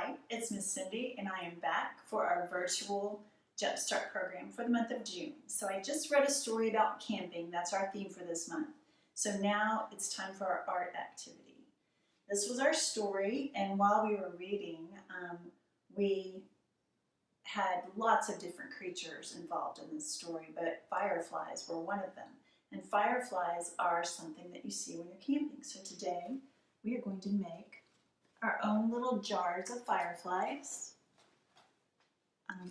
Hi, it's Miss Cindy and I am back for our virtual JumpstART program for the month of June. So I just read a story about camping. That's our theme for this month. So now it's time for our art activity. This was our story, and while we were reading, we had lots of different creatures involved in this story, but fireflies were one of them. And fireflies are something that you see when you're camping. So today we are going to make our own little jars of fireflies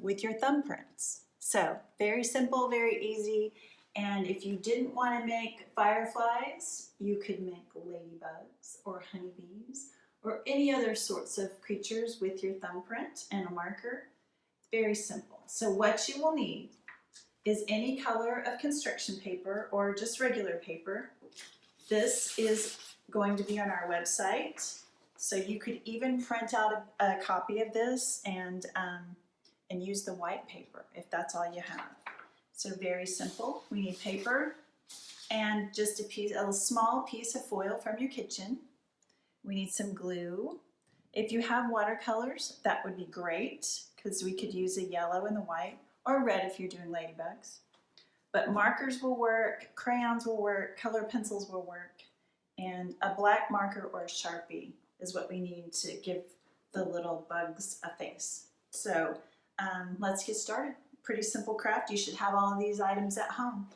with your thumbprints. So very simple, very easy. And if you didn't want to make fireflies, you could make ladybugs or honeybees or any other sorts of creatures with your thumbprint and a marker. Very simple. So what you will need is any color of construction paper or just regular paper. This is going to be on our website. So you could even print out a copy of this and use the white paper if that's all you have. So very simple. We need paper and just a small piece of foil from your kitchen. We need some glue. If you have watercolors, that would be great because we could use a yellow and the white, or red if you're doing ladybugs. But markers will work, crayons will work, color pencils will work, and a black marker or a Sharpie is what we need to give the little bugs a face. So let's get started. Pretty simple craft. You should have all of these items at home.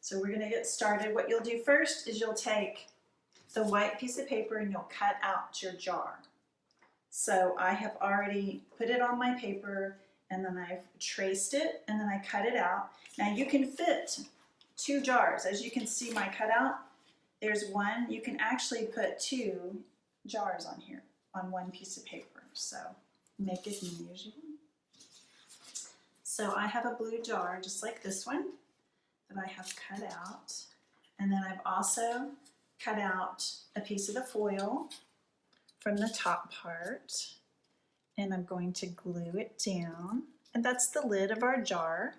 So we're gonna get started. What you'll do first is you'll take the white piece of paper and you'll cut out your jar. So I have already put it on my paper and then I've traced it and then I cut it out. Now you can fit 2 jars. As you can see my cutout, there's one. You can actually put 2 jars on here on one piece of paper. So make as many as you want. So I have a blue jar just like this one that I have cut out. And then I've also cut out a piece of the foil from the top part. And I'm going to glue it down. And that's the lid of our jar.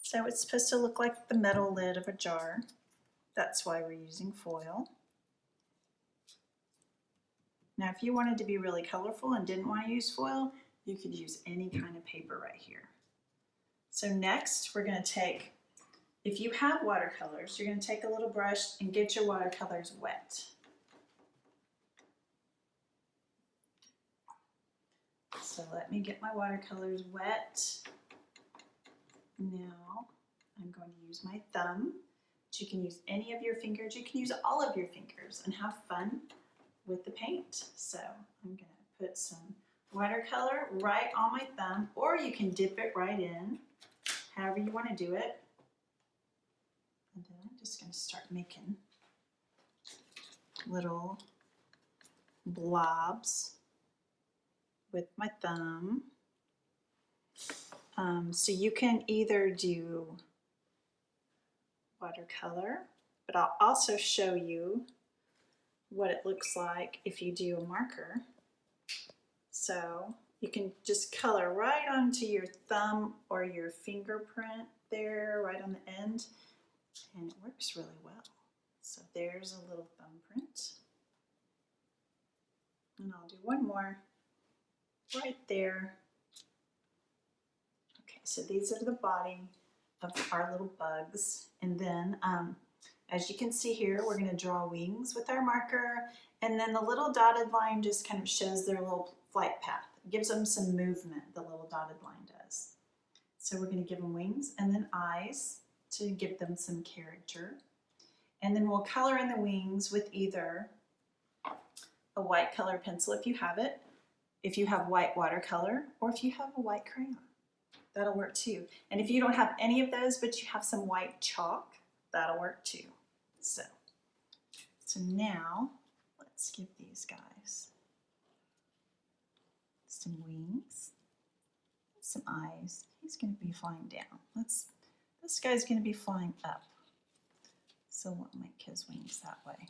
So it's supposed to look like the metal lid of a jar. That's why we're using foil. Now if you wanted to be really colorful and didn't want to use foil, you could use any kind of paper right here. So next we're going to take, if you have watercolors, you're going to take a little brush and get your watercolors wet. So let me get my watercolors wet. Now I'm going to use my thumb. But you can use any of your fingers. You can use all of your fingers and have fun with the paint. So I'm going to put some watercolor right on my thumb, or you can dip it right in, however you want to do it. And then I'm just going to start making little blobs with my thumb. So you can either do watercolor, but I'll also show you what it looks like if you do a marker. So you can just color right onto your thumb or your fingerprint there, right on the end, and it works really well. So there's a little thumbprint. And I'll do one more right there. Okay, so these are the body of our little bugs. And then as you can see here, we're going to draw wings with our marker, and then the little dotted line just kind of shows their little flight path. It gives them some movement, the little dotted line does. So we're going to give them wings and then eyes to give them some character. And then we'll color in the wings with either a white color pencil if you have it, if you have white watercolor, or if you have a white crayon. That'll work too. And if you don't have any of those, but you have some white chalk, that'll work too. So now let's give these guys some wings, some eyes. He's going to be flying down. This guy's going to be flying up. So we'll make his wings that way.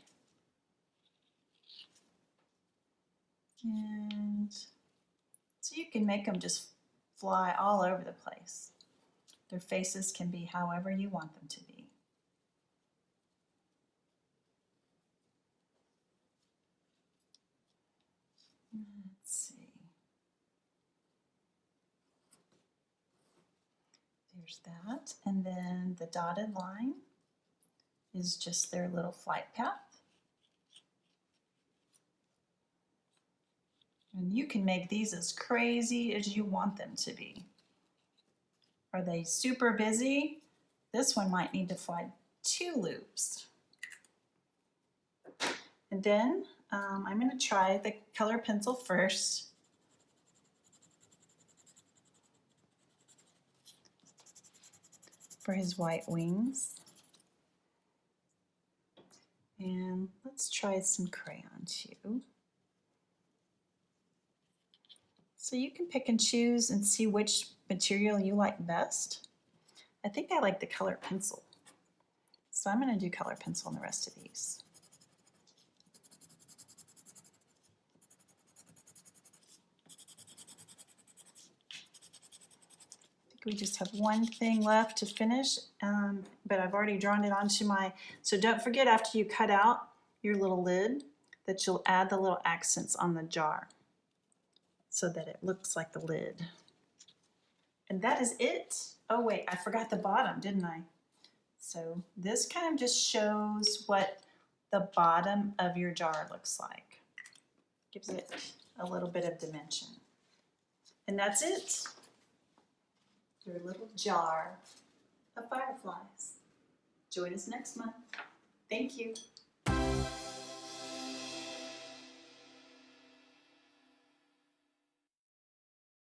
And so you can make them just fly all over the place. Their faces can be however you want them to be. Let's see. There's that. And then the dotted line is just their little flight path. And you can make these as crazy as you want them to be. Are they super busy? This one might need to fly 2 loops. And then I'm going to try the color pencil first. For his white wings. And let's try some crayon too. So you can pick and choose and see which material you like best. I think I like the color pencil. So I'm going to do color pencil on the rest of these. We just have one thing left to finish, but I've already drawn it onto my, so don't forget after you cut out your little lid that you'll add the little accents on the jar so that it looks like the lid. And that is it. Oh wait, I forgot the bottom, didn't I? So this kind of just shows what the bottom of your jar looks like. Gives it a little bit of dimension. And that's it. Your little jar of fireflies. Join us next month. Thank you.